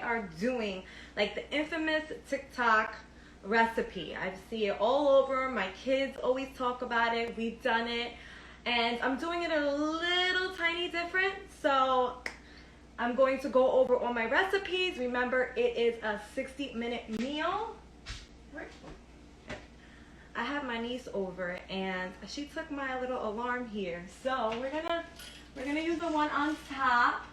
are doing like the infamous TikTok recipe. I see it all over. My kids always talk about it. We've done it. And I'm doing it a little tiny different. So I'm going to go over all my recipes. Remember, it is a 60-minute meal. I have my niece over and she took my little alarm here. So we're gonna use the one on top.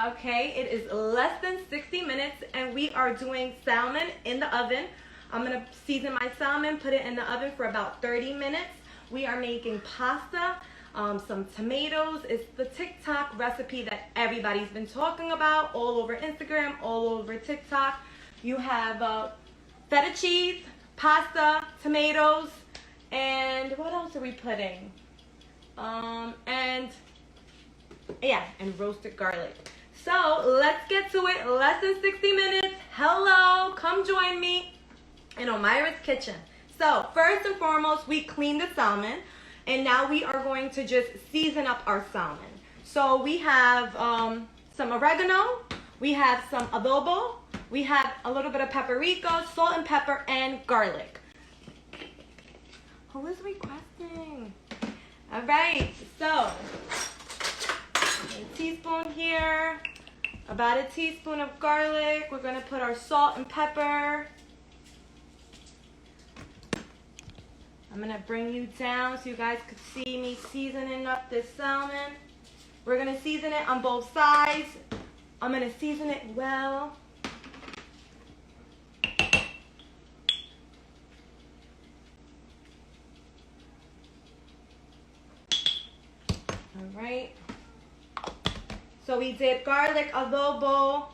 Okay, it is less than 60 minutes and we are doing salmon in the oven. I'm gonna season my salmon, put it in the oven for about 30 minutes. We are making pasta, some tomatoes. It's the TikTok recipe that everybody's been talking about all over Instagram, all over TikTok. You have feta cheese, pasta, tomatoes, and what else are we putting? And roasted garlic. So let's get to it. Less than 60 minutes. Hello, come join me in Omaira's kitchen. So first and foremost, we cleaned the salmon, and now we are going to just season up our salmon. So we have some oregano, we have some adobo, we have a little bit of paprika, salt and pepper, and garlic. Who is requesting? All right, so a teaspoon here, about a teaspoon of garlic. We're gonna put our salt and pepper. I'm gonna bring you down so you guys could see me seasoning up this salmon. We're gonna season it on both sides. I'm gonna season it well. All right. So we did garlic, adobo,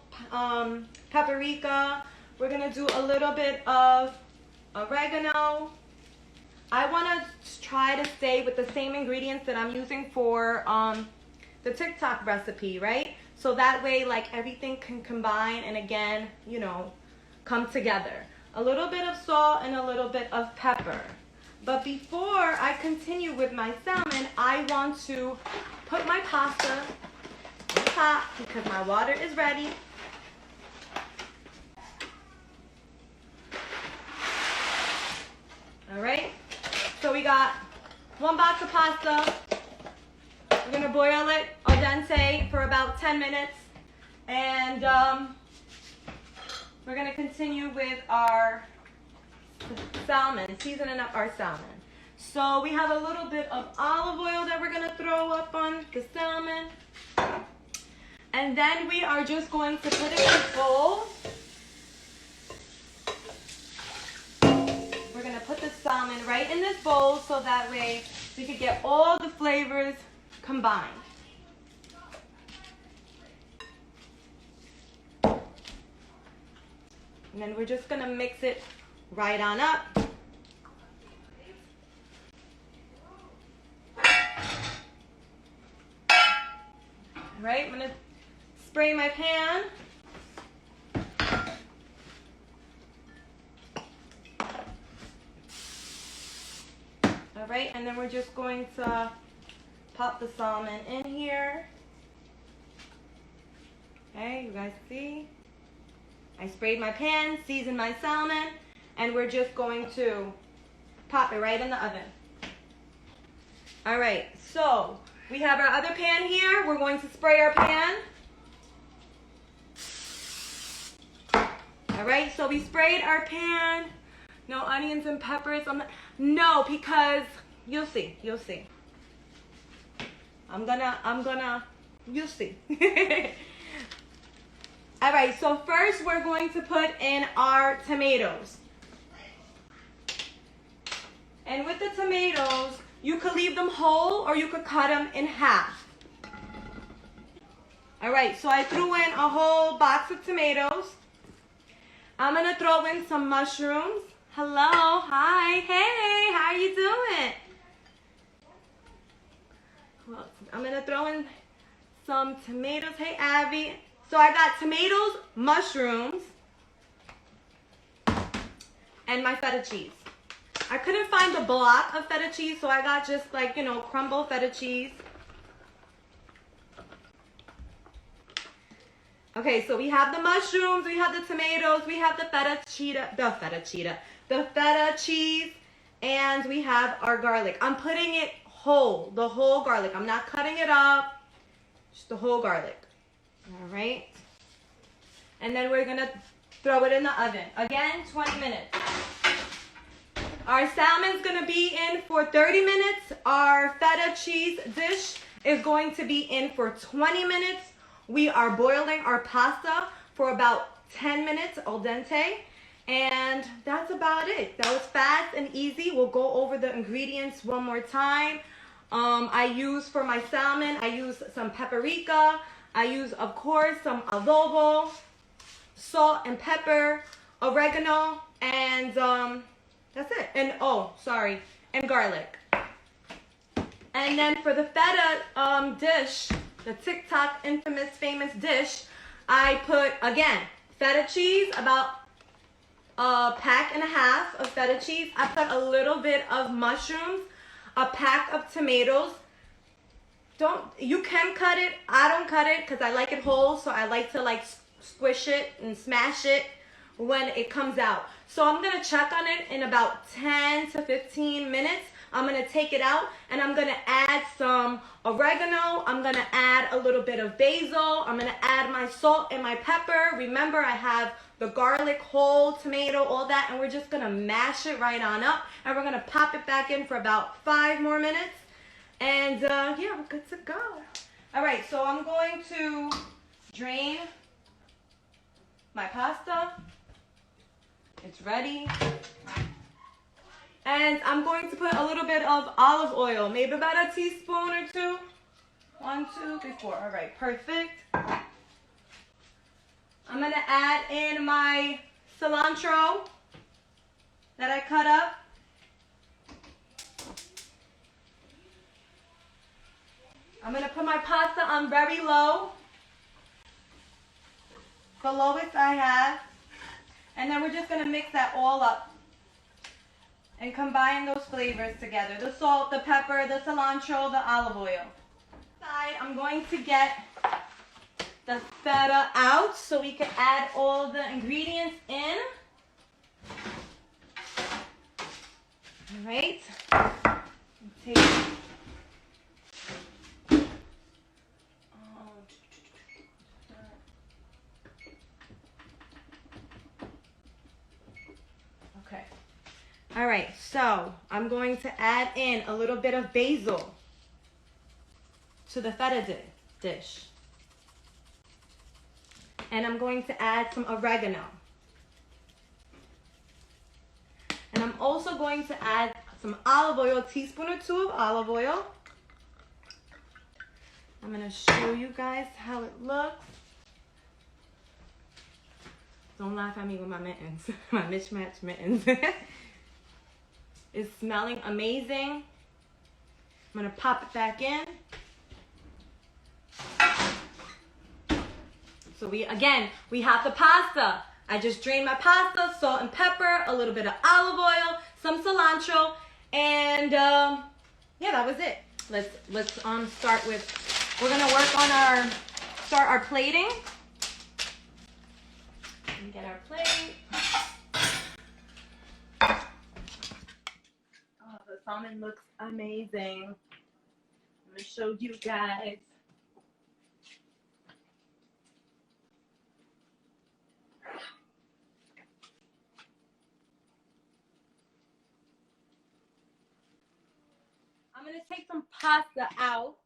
paprika. We're gonna do a little bit of oregano. I want to try to stay with the same ingredients that I'm using for the TikTok recipe, right? So that way, like, everything can combine and again, you know, come together. A little bit of salt and a little bit of pepper. But before I continue with my salmon, I want to put my pasta on top because my water is ready. All right. So we got one box of pasta. We're gonna boil it al dente for about 10 minutes. And we're gonna continue with our salmon, seasoning up our salmon. So we have a little bit of olive oil that we're gonna throw up on the salmon. And then we are just going to put it in a bowl. We're gonna put the salmon right in this bowl so that way we could get all the flavors combined. And then we're just gonna mix it right on up. All right, I'm gonna spray my pan. All right, and then we're just going to pop the salmon in here. Okay, you guys see? I sprayed my pan, seasoned my salmon, and we're just going to pop it right in the oven. All right, so we have our other pan here. We're going to spray our pan. All right, so we sprayed our pan. No onions and peppers. No, because you'll see. You'll see. You'll see. All right, so first we're going to put in our tomatoes. And with the tomatoes, you could leave them whole or you could cut them in half. All right, so I threw in a whole box of tomatoes. I'm gonna throw in some mushrooms. Hello, hi, hey, how are you doing? Well, I'm gonna throw in some tomatoes. Hey, Abby. So I got tomatoes, mushrooms, and my feta cheese. I couldn't find the block of feta cheese, so I got just like, you know, crumble feta cheese. Okay, so we have the mushrooms, we have the tomatoes, we have the feta cheese, and we have our garlic. I'm putting it whole, the whole garlic. I'm not cutting it up, just the whole garlic. All right. And then we're gonna throw it in the oven. Again, 20 minutes. Our salmon's gonna be in for 30 minutes. Our feta cheese dish is going to be in for 20 minutes. We are boiling our pasta for about 10 minutes al dente. And that's about it. That was fast and easy. We'll go over the ingredients one more time. I use for my salmon, I use some paprika. I use, of course, some adobo, salt and pepper, oregano, and that's it. And and garlic. And then for the feta dish, the TikTok infamous famous dish, I put, again, feta cheese, about a pack and a half of feta cheese. I put a little bit of mushrooms, a pack of tomatoes. You can cut it. I don't cut it because I like it whole, so I like to like squish it and smash it when it comes out. So I'm gonna check on it in about 10 to 15 minutes. I'm gonna take it out and I'm gonna add some oregano. I'm gonna add a little bit of basil. I'm gonna add my salt and my pepper. Remember, I have the garlic, whole tomato, all that, and we're just gonna mash it right on up, and we're gonna pop it back in for about 5 more minutes, and yeah, we're good to go. All right, so I'm going to drain my pasta. It's ready. And I'm going to put a little bit of olive oil, maybe about a teaspoon or two. 1, 2, 3, 4. All right, perfect. I'm gonna add in my cilantro that I cut up. I'm gonna put my pasta on very low, the lowest I have. And then we're just gonna mix that all up and combine those flavors together. The salt, the pepper, the cilantro, the olive oil. I'm going to get the feta out so we can add all the ingredients in. All right. Take okay. All right, so I'm going to add in a little bit of basil to the feta dish. And I'm going to add some oregano. And I'm also going to add some olive oil, a teaspoon or two of olive oil. I'm going to show you guys how it looks. Don't laugh at me with my mittens, my mismatched mittens. It's smelling amazing. I'm going to pop it back in. So we have the pasta. I just drained my pasta, salt and pepper, a little bit of olive oil, some cilantro, and yeah, that was it. Let's start with, we're gonna work on start our plating. And get our plate. Oh, the salmon looks amazing. I'm gonna show you guys. I'm going to take some pasta out.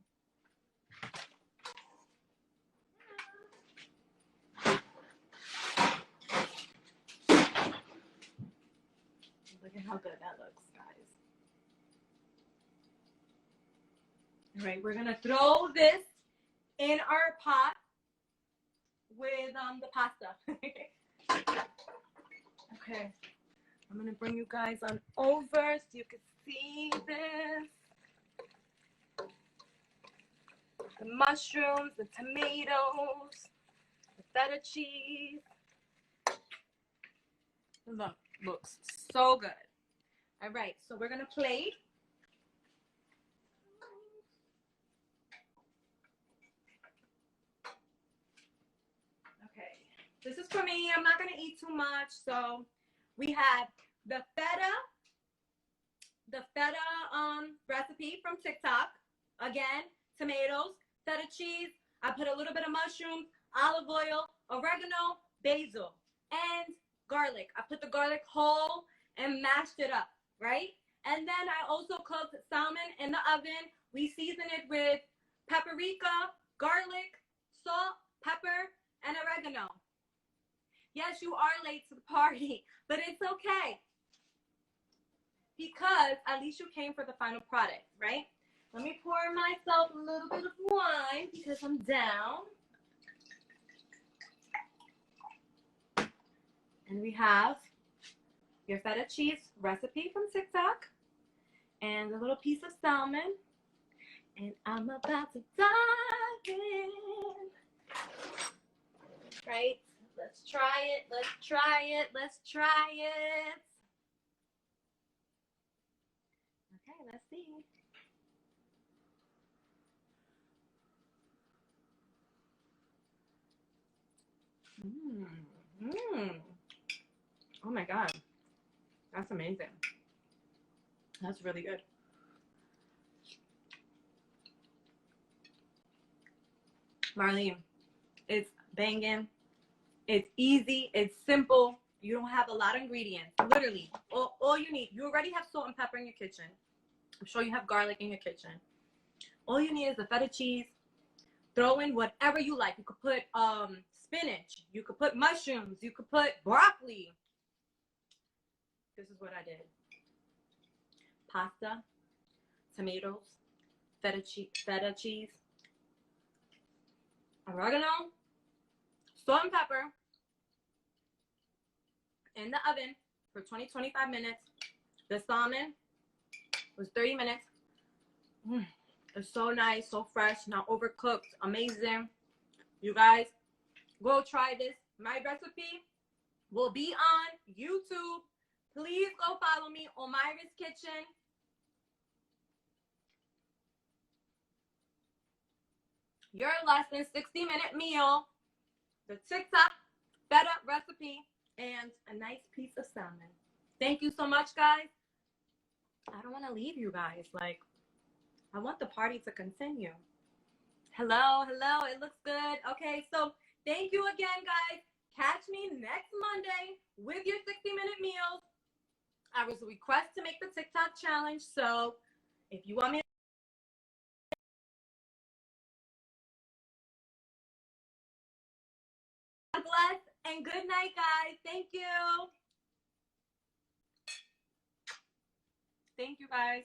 Look at how good that looks, guys. All right, we're going to throw this in our pot with the pasta. Okay, I'm going to bring you guys on over so you can see this. The mushrooms, the tomatoes, the feta cheese. Look, looks so good. All right, so we're gonna plate. This is for me. I'm not going to eat too much. So we have the feta recipe from TikTok. Again, tomatoes, feta cheese. I put a little bit of mushrooms, olive oil, oregano, basil, and garlic. I put the garlic whole and mashed it up, right? And then I also cooked salmon in the oven. We season it with paprika, garlic, salt, pepper, and oregano. Yes, you are late to the party, but it's okay, because at least you came for the final product, right? Let me pour myself a little bit of wine because I'm down. And we have your feta cheese recipe from TikTok and a little piece of salmon. And I'm about to dive in. Right? Let's try it. Let's try it. Let's try it. Okay, let's see. Oh my God. That's amazing. That's really good. Marlene, it's banging. It's easy. It's simple. You don't have a lot of ingredients. Literally, all you need. You already have salt and pepper in your kitchen. I'm sure you have garlic in your kitchen. All you need is the feta cheese. Throw in whatever you like. You could put spinach. You could put mushrooms. You could put broccoli. This is what I did. Pasta, tomatoes, feta cheese, oregano, salt and pepper in the oven for 20-25 minutes. The salmon was 30 minutes. It's so nice, so fresh, not overcooked, amazing. You guys, go try this. My recipe will be on YouTube. Please go follow me, Omaira's Kitchen. Your less than 60-minute meal, the TikTok feta recipe, and a nice piece of salmon. Thank you so much, guys. I don't want to leave you guys. Like, I want the party to continue. Hello, hello. It looks good. Okay, so thank you again, guys. Catch me next Monday with your 60-minute meals. I was a request to make the TikTok challenge, so if you want me to bless and good night, guys. Thank you. Thank you, guys.